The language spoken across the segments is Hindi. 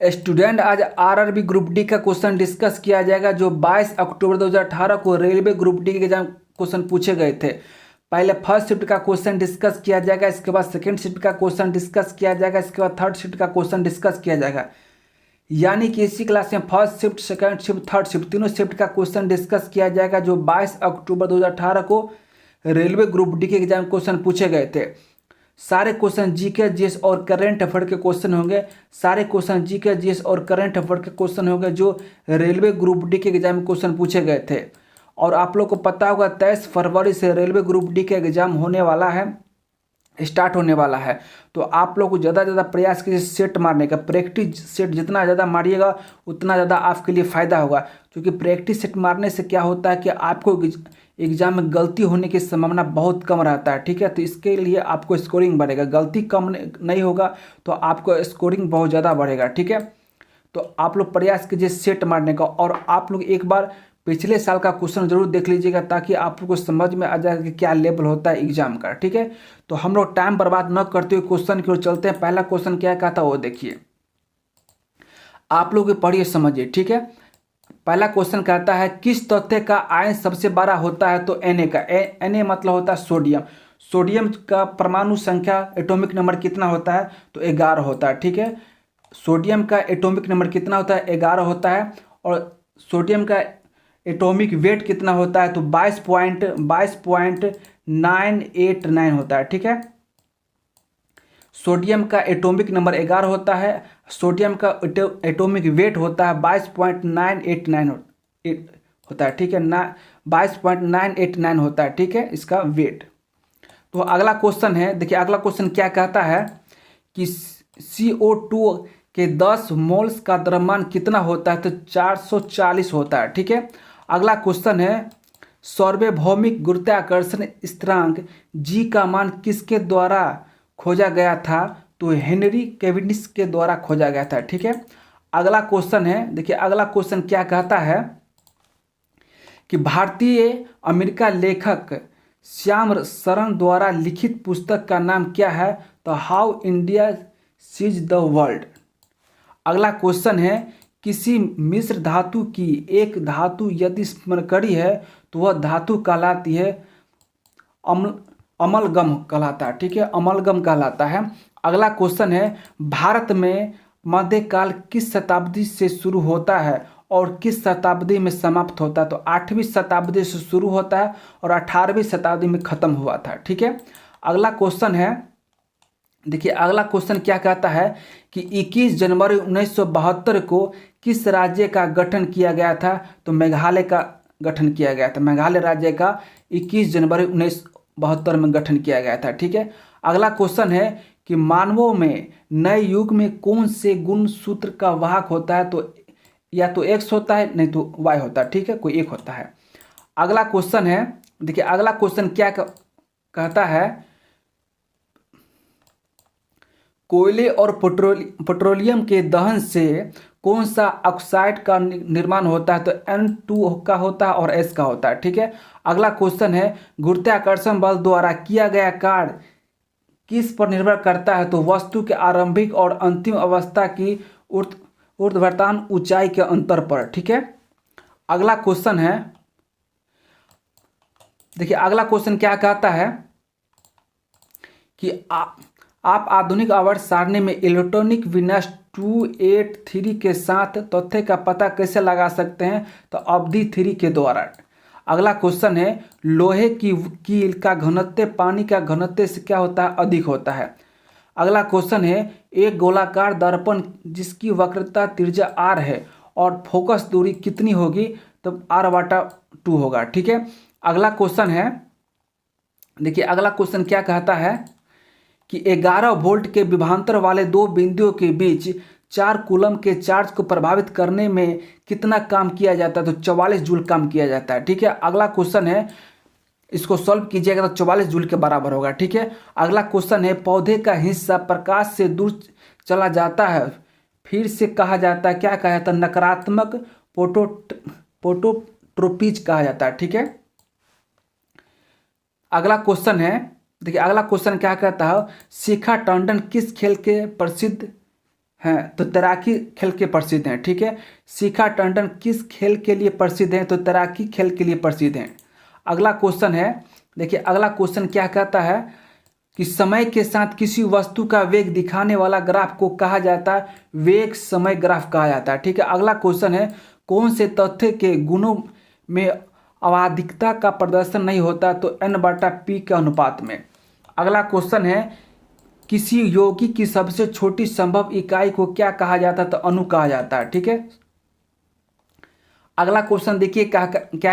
स्टूडेंट, आज आरआरबी ग्रुप डी का क्वेश्चन डिस्कस किया जाएगा जो 22 अक्टूबर 2018 को रेलवे ग्रुप डी के एग्जाम क्वेश्चन पूछे गए थे। पहले फर्स्ट शिफ्ट का क्वेश्चन डिस्कस किया जाएगा, इसके बाद सेकंड शिफ्ट का क्वेश्चन डिस्कस किया जाएगा, इसके बाद थर्ड शिफ्ट का क्वेश्चन डिस्कस किया जाएगा। यानी कि इसी क्लास में first shift, second shift, third shift तीनों शिफ्ट का क्वेश्चन डिस्कस किया जाएगा जो 22 अक्टूबर 2018 को रेलवे ग्रुप डी के एग्जाम क्वेश्चन पूछे गए थे। सारे क्वेश्चन जीके, जीएस और करंट अफेयर के क्वेश्चन होंगे। सारे क्वेश्चन जीके, जीएस और करंट अफेयर के क्वेश्चन होंगे जो रेलवे ग्रुप डी के एग्जाम में क्वेश्चन पूछे गए थे। और आप लोग को पता होगा 23 फरवरी से रेलवे ग्रुप डी का एग्जाम होने वाला है, स्टार्ट होने वाला है। तो आप लोग को ज़्यादा से ज़्यादा प्रयास कीजिए सेट मारने का। प्रैक्टिस सेट जितना ज़्यादा मारिएगा उतना ज़्यादा आपके लिए फ़ायदा होगा, क्योंकि प्रैक्टिस सेट मारने से क्या होता है कि आपको एग्जाम में गलती होने की संभावना बहुत कम रहता है। ठीक है, तो इसके लिए आपको स्कोरिंग बढ़ेगा। गलती कम नहीं होगा तो आपको स्कोरिंग बहुत ज़्यादा बढ़ेगा। ठीक है, तो आप लोग प्रयास कीजिए सेट मारने का। और आप लोग एक बार पिछले साल का क्वेश्चन जरूर देख लीजिएगा ताकि आप लोग को समझ में आ जाए कि क्या लेवल होता है एग्जाम का। ठीक है, तो हम लोग टाइम बर्बाद न करते हुए क्वेश्चन की ओर चलते हैं। पहला क्वेश्चन क्या कहा था वो देखिए, आप लोग पढ़िए समझिए। ठीक है, पहला क्वेश्चन कहता है किस तथ्य का आयन सबसे बड़ा होता है? तो Na का। Na मतलब होता है सोडियम। सोडियम का परमाणु संख्या एटॉमिक नंबर कितना होता है? तो 11 होता है। ठीक है, सोडियम का एटॉमिक नंबर कितना होता है? 11 होता है। और सोडियम का एटॉमिक वेट कितना होता है? तो 22.989 होता है। ठीक है, सोडियम का एटॉमिक नंबर 11 होता है, सोडियम का एटॉमिक वेट होता है 22.989 होता है। ठीक है ना, 22.989 होता है। ठीक है, इसका वेट। तो अगला क्वेश्चन है, देखिए अगला क्वेश्चन क्या कहता है कि CO2 के 10 मोल्स का द्रव्यमान कितना होता है? तो 440 होता है। ठीक है, अगला क्वेश्चन है सार्वभौमिक गुरुत्वाकर्षण स्थिरांक G का मान किसके द्वारा खोजा गया था? तो हेनरी कैवेंडिश के द्वारा खोजा गया था। ठीक है, अगला क्वेश्चन है, देखिए अगला क्वेश्चन क्या कहता है कि भारतीय अमेरिका लेखक श्याम शरण द्वारा लिखित पुस्तक का नाम क्या है? तो how India sees the world. अगला क्वेश्चन है किसी मिश्र धातु की एक धातु यदि स्मरणकरी है तो वह धातु कहलाती है अमलगम कहलाता है। ठीक है, अमलगम कहलाता है। अगला क्वेश्चन है भारत में मध्यकाल किस शताब्दी से शुरू होता है और किस शताब्दी में समाप्त होता है? तो 8वीं शताब्दी से शुरू होता है और 18वीं शताब्दी में खत्म हुआ था। ठीक है, अगला क्वेश्चन है, देखिए अगला क्वेश्चन क्या कहता है कि 21 जनवरी 1972 को किस राज्य का गठन किया गया था? तो मेघालय का गठन किया गया था। मेघालय राज्य का 21 जनवरी 1972 में गठन किया गया था। ठीक है, अगला क्वेश्चन है कि मानवों में नए युग में कौन से गुण सूत्र का वाहक होता है? तो या तो X होता है नहीं तो Y होता है। ठीक है, कोई एक होता है। अगला क्वेश्चन है, देखिए अगला क्वेश्चन क्या कहता है कोयले और पेट्रोलियम के दहन से कौन सा ऑक्साइड का निर्माण होता है? तो N2 का होता है और S का होता है। ठीक है, अगला क्वेश्चन है गुरुत्वाकर्षण बल द्वारा किया गया कार्य किस पर निर्भर करता है? तो वस्तु के आरंभिक और अंतिम अवस्था की ऊर्ध्वाधर ऊंचाई के अंतर पर। ठीक है, अगला क्वेश्चन है, देखिए अगला क्वेश्चन क्या कहता है कि आप आधुनिक आवर्त सारणी में इलेक्ट्रॉनिक विन्यास 283 के साथ तथ्य का पता कैसे लगा सकते हैं? तो अवधि 3 के द्वारा। अगला क्वेश्चन है लोहे की कील का घनत्व पानी का घनत्व से क्या होता है? अधिक होता है। अगला क्वेश्चन है एक गोलाकार दर्पण जिसकी वक्रता त्रिज्या r है और फोकस दूरी कितनी होगी? तो r/2 होगा। ठीक है, अगला क्वेश्चन है, देखिए अगला क्वेश्चन क्या कहता है कि 11 वोल्ट के विभवांतर वाले दो बिंदुओं के बीच 4 कूलम के चार्ज को प्रभावित करने में कितना काम किया जाता है? तो 44 जूल काम किया जाता है। ठीक है, अगला क्वेश्चन है, इसको सॉल्व कीजिएगा तो 44 जूल के बराबर होगा। ठीक है, अगला क्वेश्चन है पौधे का हिस्सा प्रकाश से दूर चला जाता है फिर से कहा जाता है, क्या कहा जाता है? नकारात्मक फोटोट्रोपिज कहा जाता है। ठीक है, अगला क्वेश्चन है, देखिए अगला क्वेश्चन क्या कहता है शिखा टंडन किस खेल के प्रसिद्ध हैं? तो तैराकी खेल के प्रसिद्ध हैं। ठीक है। शिखा टंडन किस खेल के लिए प्रसिद्ध हैं? तो तैराकी खेल के लिए प्रसिद्ध हैं। अगला क्वेश्चन है, देखिए अगला क्वेश्चन क्या कहता है कि समय के साथ किसी वस्तु का वेग दिखाने वाला ग्राफ को कहा जाता है वेग समय ग्राफ कहा जाता है। ठीक है। अगला क्वेश्चन है, कौन से तथ्य के गुणों में आवधिकता का प्रदर्शन नहीं होता? तो n/p के अनुपात में। अगला क्वेश्चन है, किसी यौगिक की सबसे छोटी संभव इकाई को क्या कहा जाता है? तो अणु कहा जाता है। ठीक है। अगला क्वेश्चन देखिए क्या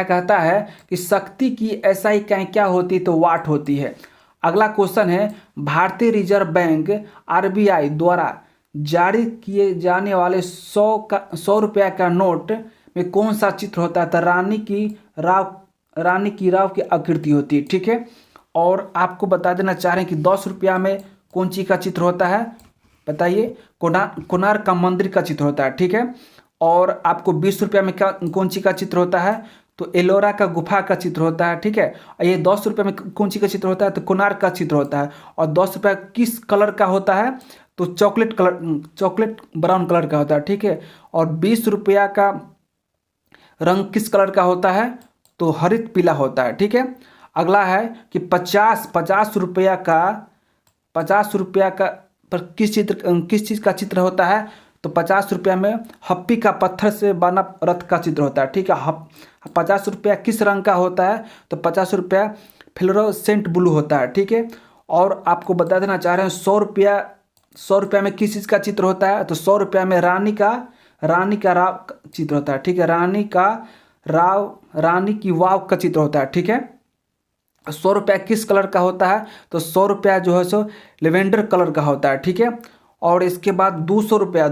कहता है कि शक्ति की ऐसा इकाई क्या होती है? तो वाट होती है। अगला क्वेश्चन है, भारतीय रिजर्व बैंक आरबीआई द्वारा जारी किए जाने वाले 100 रुपया का नोट में कौन सा चित्र होता है? तो रानी की राव की आकृति होती है। ठीक है। और आपको बता देना चाह रहे हैं कि 10 रुपया में कौन चीज का चित्र होता है? बताइए। कोणार्क का मंदिर का चित्र होता है। ठीक है। और आपको 20 रुपया में कौन सी का चित्र होता है? तो एलोरा का गुफा का चित्र होता है। ठीक है। और ये 10 रुपये में कौन सी का चित्र होता है? तो कोणार्क का चित्र होता है। और 10 रुपया किस कलर का होता है? तो चॉकलेट ब्राउन कलर का होता है। ठीक है। और 20 रुपया का रंग किस कलर का होता है? तो हरित पीला होता है। ठीक है। अगला है कि 50 रुपया का पर किस चीज़ का चित्र होता है? तो 50 रुपया में हप्पी का पत्थर से बना रथ का चित्र होता है। ठीक है। 50 रुपया किस रंग का होता है? तो 50 रुपया फ्लोरोसेंट ब्लू होता है। ठीक है। और आपको बता देना चाह रहे हैं 100 रुपया में किस चीज़ का चित्र होता है? तो 100 रुपया में रानी का राव चित्र होता है। ठीक है। रानी की वाव का चित्र होता है। ठीक है। 100 रुपया किस कलर का होता है? तो 100 रुपया जो है सो लेवेंडर कलर का होता है। ठीक है। और इसके बाद 200 रुपया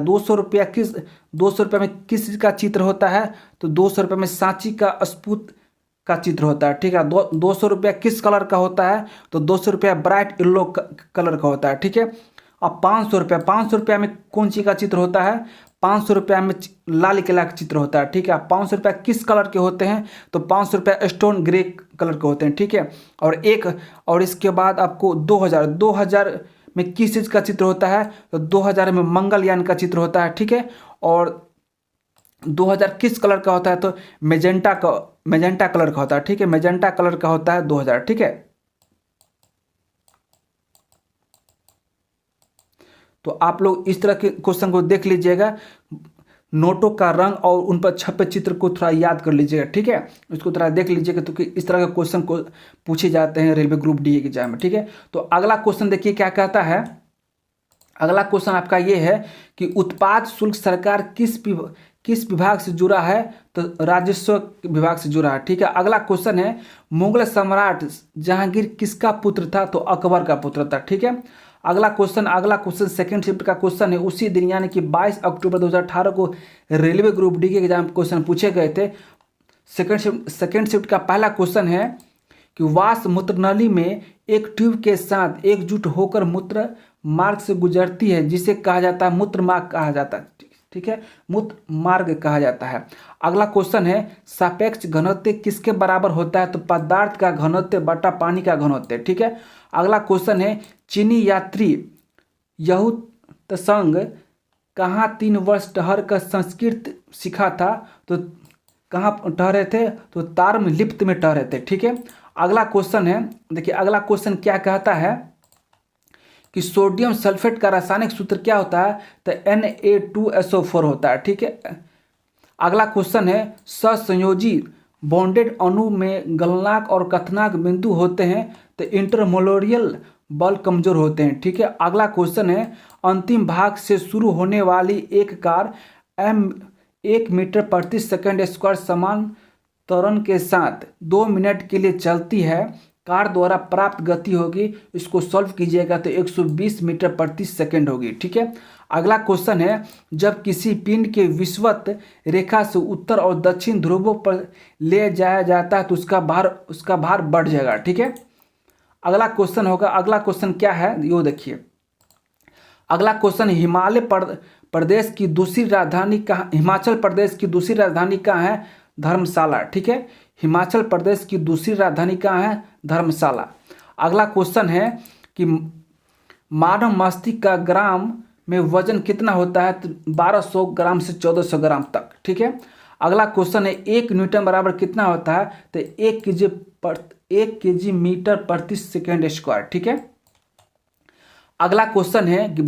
किस 200 रुपया में किस चीज़ का चित्र होता है? तो 200 रुपया में सांची का स्पूत का चित्र होता है। ठीक है। 200 रुपया किस कलर का होता है? तो 200 रुपया ब्राइट येलो कलर का होता है। ठीक है। अब 500 रुपया में कौन सी का चित्र होता है? 500 रुपया में लाल किला का चित्र होता है। ठीक है। 500 रुपया किस कलर के होते हैं? तो 500 रुपया स्टोन ग्रे कलर के होते हैं। ठीक है। और इसके बाद आपको 2000 में किस चीज़ का चित्र होता है? तो 2000 में मंगलयान का चित्र होता है। ठीक है। और 2000 किस कलर का होता है? तो मेजेंटा कलर का होता है। ठीक है। मेजेंटा कलर का होता है 2000। ठीक है। तो आप लोग इस तरह के क्वेश्चन को देख लीजिएगा, नोटों का रंग और उन पर छपे चित्र को थोड़ा याद कर लीजिएगा। ठीक है। उसको थोड़ा देख लीजिएगा तो कि इस तरह के क्वेश्चन को पूछे जाते हैं रेलवे ग्रुप डी एग्जाम में। ठीक है। तो अगला क्वेश्चन देखिए क्या कहता है। अगला क्वेश्चन आपका ये है कि उत्पाद शुल्क सरकार किस विभाग से जुड़ा है? तो राजस्व विभाग से जुड़ा है। ठीक है। अगला क्वेश्चन है, मुगल सम्राट जहांगीर किसका पुत्र था? तो अकबर का पुत्र था। ठीक है। अगला क्वेश्चन सेकंड शिफ्ट का क्वेश्चन है। उसी दिन यानी कि 22 अक्टूबर 2018 को रेलवे ग्रुप डी के एग्जाम क्वेश्चन पूछे गए थे। सेकंड शिफ्ट का पहला क्वेश्चन है कि वाष्प मूत्र नली में एक ट्यूब के साथ एकजुट होकर मूत्र मार्ग से गुजरती है जिसे कहा जाता है मूत्र मार्ग कहा जाता है। ठीक है। मूत्र मार्ग कहा जाता है। अगला क्वेश्चन है, सापेक्ष घनत्व किसके बराबर होता है? तो पदार्थ का घनत्व बटा पानी का घनत्व। ठीक है। अगला क्वेश्चन है, चीनी यात्री यहुत्संग कहाँ 3 वर्ष ठहर कर संस्कृत सीखा था? तो कहाँ ठहरे थे? तो ताम्रलिप्त में ठहरे थे। ठीक है। अगला क्वेश्चन है, देखिए अगला क्वेश्चन क्या कहता है कि सोडियम सल्फेट का रासायनिक सूत्र क्या होता है? तो Na2SO4 होता है। ठीक है। अगला क्वेश्चन है, सहसंयोजी बॉन्डेड अणु में गलनांक और कथनांक बिंदु होते हैं तो इंटरमोलेरियल बल कमजोर होते हैं। ठीक है। अगला क्वेश्चन है, अंतिम भाग से शुरू होने वाली एक कार 1 मीटर प्रति सेकंड स्क्वायर समान त्वरण के साथ 2 मिनट के लिए चलती है। कार द्वारा प्राप्त गति होगी, इसको सॉल्व कीजिएगा तो 120 मीटर प्रति सेकंड होगी। ठीक है। अगला क्वेश्चन है, जब किसी पिंड के विषुवत रेखा से उत्तर और दक्षिण ध्रुवों पर ले जाया जाता है तो उसका भार बढ़ जाएगा। ठीक है। अगला क्वेश्चन होगा, अगला क्वेश्चन क्या है यो देखिए। अगला क्वेश्चन, हिमाचल प्रदेश की दूसरी राजधानी कहाँ है? धर्मशाला। ठीक है। हिमाचल प्रदेश की दूसरी राजधानी कहाँ है? धर्मशाला। अगला क्वेश्चन है कि मानव मस्तिष्क का ग्राम में वजन कितना होता है? तो 1200 ग्राम से 1400 ग्राम तक। ठीक है। अगला क्वेश्चन है 1 न्यूटन बराबर कितना होता है? तो 1 केजी मीटर प्रति सेकेंड स्क्वायर। ठीक है। अगला क्वेश्चन है कि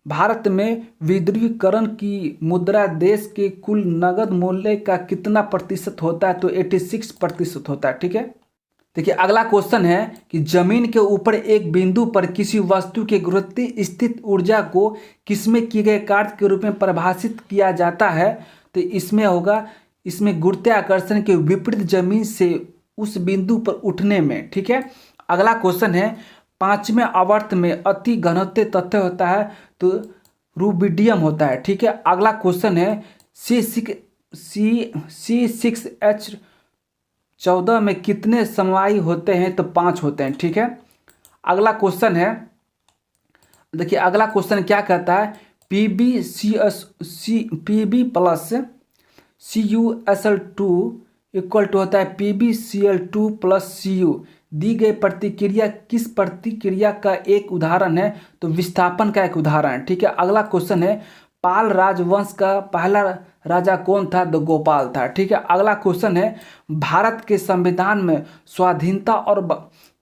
भारत में विद्रुवीकरण की मुद्रा देश के कुल नगद मूल्य का कितना प्रतिशत होता है? तो 86% होता है। ठीक है। देखिए अगला क्वेश्चन है कि जमीन के ऊपर एक बिंदु पर किसी वस्तु के गुरुत्व स्थित ऊर्जा को किसमें किए गए कार्य के रूप में परिभाषित किया जाता है? तो इसमें होगा, इसमें गुरुत्वाकर्षण के विपरीत जमीन से उस बिंदु पर उठने में। ठीक है। अगला क्वेश्चन है 5वें आवर्त में अति घनत्व तत्व होता है? तो रूबिडियम होता है। ठीक है। अगला क्वेश्चन है C6H14 में कितने समवायी होते हैं? तो 5 होते हैं। ठीक है। अगला क्वेश्चन है, देखिए अगला क्वेश्चन क्या कहता है? Pb plus CuSl2 equal to होता है PbCl2 प्लस Cu। दी गई प्रतिक्रिया किस प्रतिक्रिया का एक उदाहरण है? तो विस्थापन का एक उदाहरण है। ठीक है। अगला क्वेश्चन है पाल राजवंश का पहला राजा कौन था? तो गोपाल था। ठीक है। अगला क्वेश्चन है भारत के संविधान में स्वाधीनता और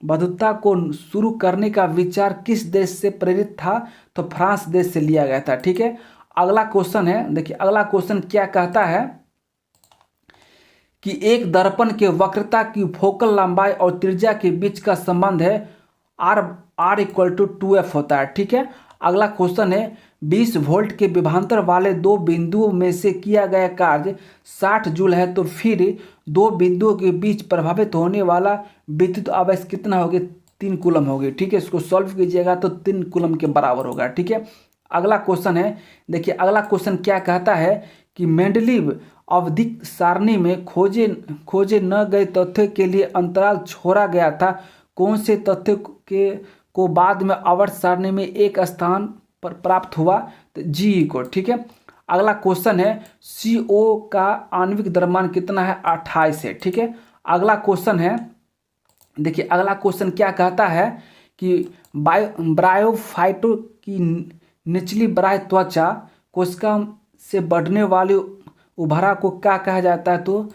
बंधुता को शुरू करने का विचार किस देश से प्रेरित था? तो फ्रांस देश से लिया गया था। ठीक है। अगला क्वेश्चन है, देखिए अगला क्वेश्चन क्या कहता है कि एक दर्पण के वक्रता की फोकल लंबाई और त्रिज्या के बीच का संबंध है R इक्वल टू 2F होता है। ठीक है। अगला क्वेश्चन है 20 वोल्ट के विभवांतर वाले दो बिंदुओं में से किया गया कार्य 60 जूल है, तो फिर दो बिंदुओं के बीच प्रभावित होने वाला विद्युत आवेश कितना होगी? 3 कूलम होगी। ठीक है। इसको सॉल्व कीजिएगा तो 3 कूलम के बराबर होगा। ठीक है। अगला क्वेश्चन है, देखिए अगला क्वेश्चन क्या कहता है कि मेंडलीव आवधिक सारणी में खोजे न गए तथ्य के लिए अंतराल छोड़ा गया था। कौन से तथ्य को बाद में आवर्त सारणी में एक स्थान पर प्राप्त हुआ? तो Ge को। ठीक है। अगला क्वेश्चन है CO का आणविक द्रव्यमान कितना है? 28 है। ठीक है। अगला क्वेश्चन है, देखिए अगला क्वेश्चन क्या कहता है कि ब्रायोफाइटो की निचली बाह्य त्वचा कोशिका से बढ़ने वाली उभरा को क्या कहा जाता है? तो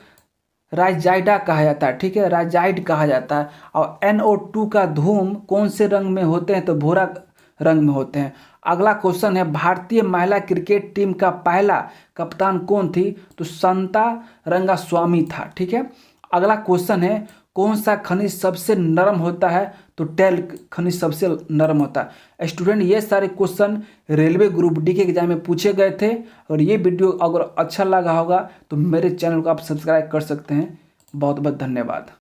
राइजाइडा कहा जाता है। ठीक है। राइजाइड कहा जाता है। और NO2 का धूम कौन से रंग में होते हैं? तो भूरा रंग में होते हैं। अगला क्वेश्चन है भारतीय महिला क्रिकेट टीम का पहला कप्तान कौन थी? तो संता रंगास्वामी था। ठीक है। अगला क्वेश्चन है कौन सा खनिज सबसे नरम होता है? तो टेल खनिज सबसे नरम होता है। स्टूडेंट ये सारे क्वेश्चन रेलवे ग्रुप डी के एग्जाम में पूछे गए थे। और ये वीडियो अगर अच्छा लगा होगा तो मेरे चैनल को आप सब्सक्राइब कर सकते हैं। बहुत बहुत धन्यवाद।